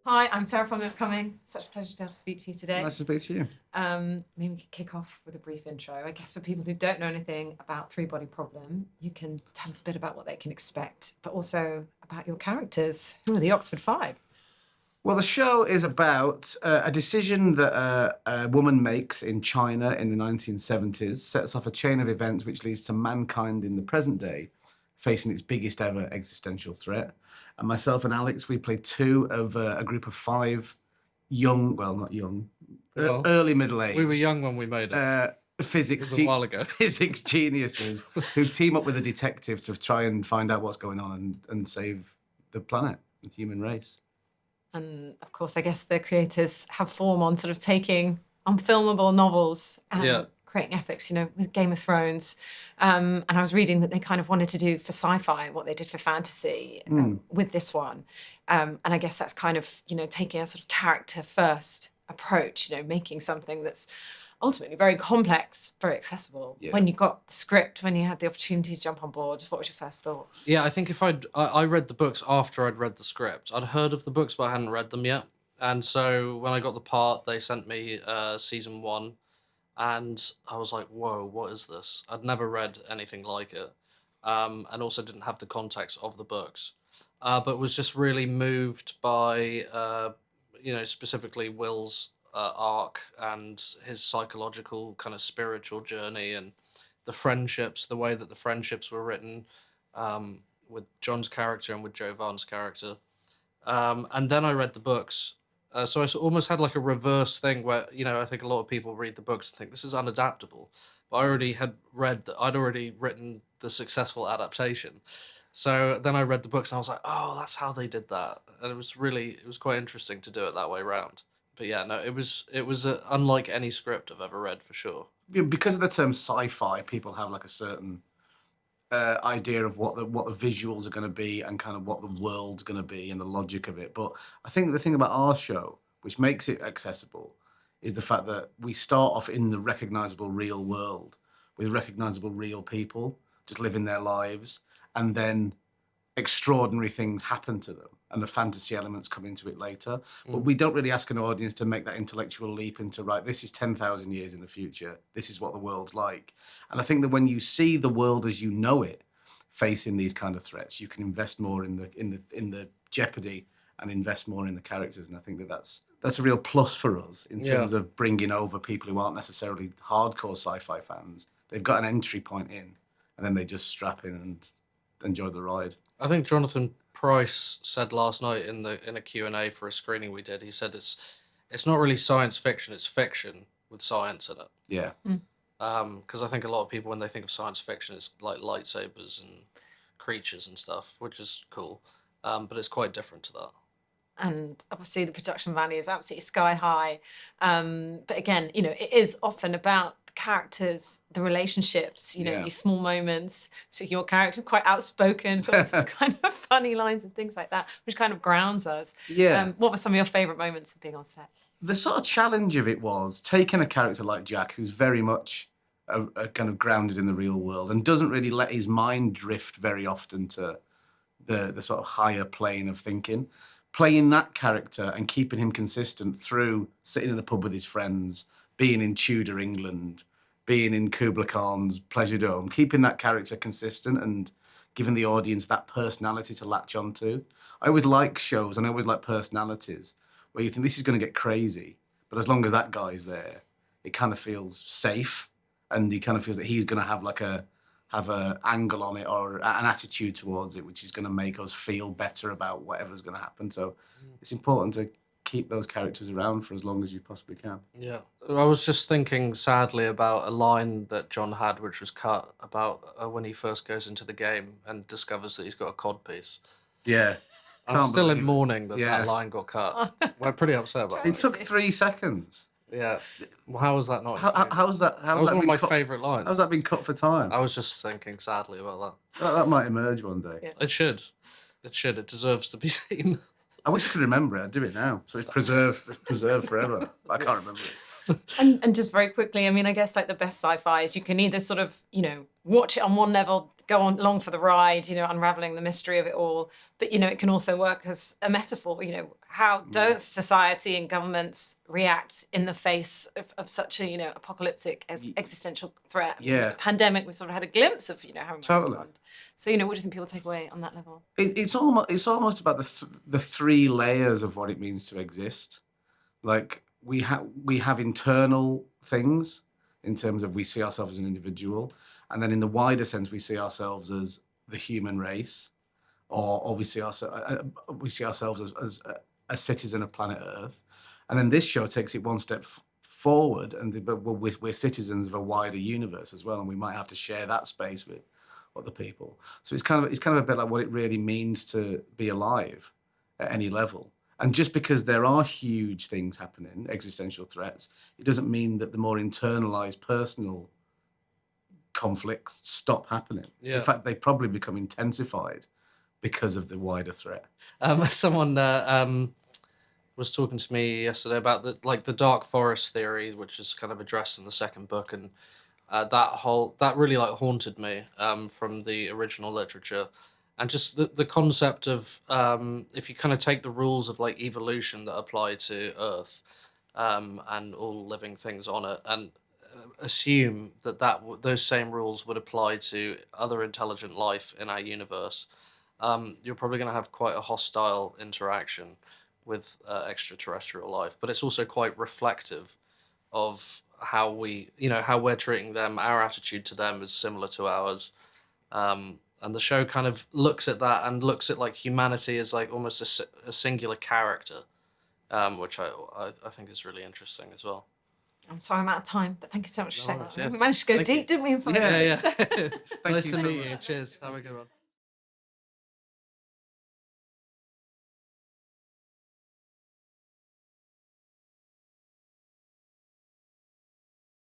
Hi, I'm Sarah from The Upcoming. Such a pleasure to be able to speak to you today. Nice to speak to you. Maybe we could kick off with a brief intro. I guess for people who don't know anything about Three Body Problem, you can tell us a bit about what they can expect, but also about your characters. Who are the Oxford Five? Well, the show is about a decision that a woman makes in China in the 1970s, sets off a chain of events which leads to mankind in the present day facing its biggest ever existential threat. And myself and Alex, we play two of a group of five young, well, not young, early middle age. We were young when we made it. Physics, It was a while ago. Physics geniuses who team up with a detective to try and find out what's going on and save the planet, the human race. And of course, I guess the creators have form on sort of taking unfilmable novels and creating epics, you know, with Game of Thrones. And I was reading that they kind of wanted to do for sci-fi what they did for fantasy with this one. And I guess that's kind of, you know, taking a sort of character first approach, you know, making something that's ultimately very complex, very accessible. Yeah. When you got the script, when you had the opportunity to jump on board, what was your first thought? Yeah, I think if I read the books after I'd read the script. I'd heard of the books, but I hadn't read them yet. And so when I got the part, they sent me season 1, and I was like, whoa, what is this? I'd never read anything like it, and also didn't have the context of the books, but was just really moved by, specifically Will's arc and his psychological kind of spiritual journey, and the friendships, the way that the friendships were written with John's character and with Joe Vaughn's character. And then I read the books. So I almost had like a reverse thing where, you know, I think a lot of people read the books and think this is unadaptable. But I already had read that I'd already written the successful adaptation. So then I read the books and I was like, oh, that's how they did that. And it was quite interesting to do it that way around. But yeah, no, it was unlike any script I've ever read, for sure. Yeah, because of the term sci-fi, people have like a certain idea of what the visuals are going to be and kind of what the world's going to be and the logic of it. But I think the thing about our show, which makes it accessible, is the fact that we start off in the recognisable real world with recognisable real people just living their lives, and then extraordinary things happen to them and the fantasy elements come into it later. But we don't really ask an audience to make that intellectual leap into, right, this is 10,000 years in the future, this is what the world's like. And I think that when you see the world as you know it facing these kind of threats, you can invest more in the jeopardy and invest more in the characters. And I think that that's a real plus for us in terms of bringing over people who aren't necessarily hardcore sci-fi fans. They've got an entry point in, and then they just strap in and enjoy the ride. I think Jonathan Pryce said last night in a Q&A for a screening we did, he said it's not really science fiction, it's fiction with science in it. Yeah. Because I think a lot of people, when they think of science fiction, it's like lightsabers and creatures and stuff, which is cool. But it's quite different to that. And obviously the production value is absolutely sky high. But again, you know, it is often about the characters, the relationships, you know, these small moments. So your character quite outspoken, got some kind of funny lines and things like that, which kind of grounds us. Yeah. What were some of your favourite moments of being on set? The sort of challenge of it was taking a character like Jack, who's very much a kind of grounded in the real world and doesn't really let his mind drift very often to the sort of higher plane of thinking. Playing that character and keeping him consistent through sitting in the pub with his friends, being in Tudor England, being in Kubla Khan's Pleasure Dome, keeping that character consistent and giving the audience that personality to latch onto. I always like shows and I always like personalities where you think this is going to get crazy, but as long as that guy's there, it kind of feels safe, and he kind of feels that he's going to have like a angle on it or an attitude towards it, which is going to make us feel better about whatever's going to happen. So it's important to keep those characters around for as long as you possibly can. Yeah. I was just thinking sadly about a line that John had, which was cut, about when he first goes into the game and discovers that he's got a codpiece. Yeah. I'm still in mourning that line got cut. We're pretty upset about it. It took 3 seconds. Yeah. Well, how was that not? How's that? That was one of my favourite lines. How's that been cut for time? I was just thinking sadly about that. That might emerge one day. Yeah. It should. It deserves to be seen. I wish I could remember it. I'd do it now. So it's preserved forever. But I can't remember it. And just very quickly, I mean, I guess like the best sci-fi is you can either sort of, watch it on one level, go on along for the ride, unraveling the mystery of it all. But, it can also work as a metaphor, how does society and governments react in the face of such a, apocalyptic existential threat? Yeah. The pandemic, we sort of had a glimpse of, how we Totally. respond. So, what do you think people take away on that level? It's almost about the three layers of what it means to exist. Like we have internal things in terms of we see ourselves as an individual, and then in the wider sense we see ourselves as the human race, or we see ourselves as a citizen of planet Earth, and then this show takes it one step forward, but we're citizens of a wider universe as well, and we might have to share that space with other people. So it's kind of a bit like what it really means to be alive at any level. And just because there are huge things happening, existential threats, it doesn't mean that the more internalized personal conflicts stop happening. Yeah. In fact, they probably become intensified because of the wider threat. Someone was talking to me yesterday about the dark forest theory, which is kind of addressed in the second book, and that really haunted me from the original literature. And just the concept of if you kind of take the rules of evolution that apply to Earth and all living things on it, and assume that those same rules would apply to other intelligent life in our universe, you're probably going to have quite a hostile interaction with extraterrestrial life. But it's also quite reflective of how we're treating them. Our attitude to them is similar to ours. And the show kind of looks at that and looks at humanity as almost a singular character, which I think is really interesting as well. I'm sorry I'm out of time, but thank you so much for No saying worries, that. yeah. We managed to go Thank deep, you. didn't we? Yeah. Nice you to so meet much. you. Cheers. Have a good one.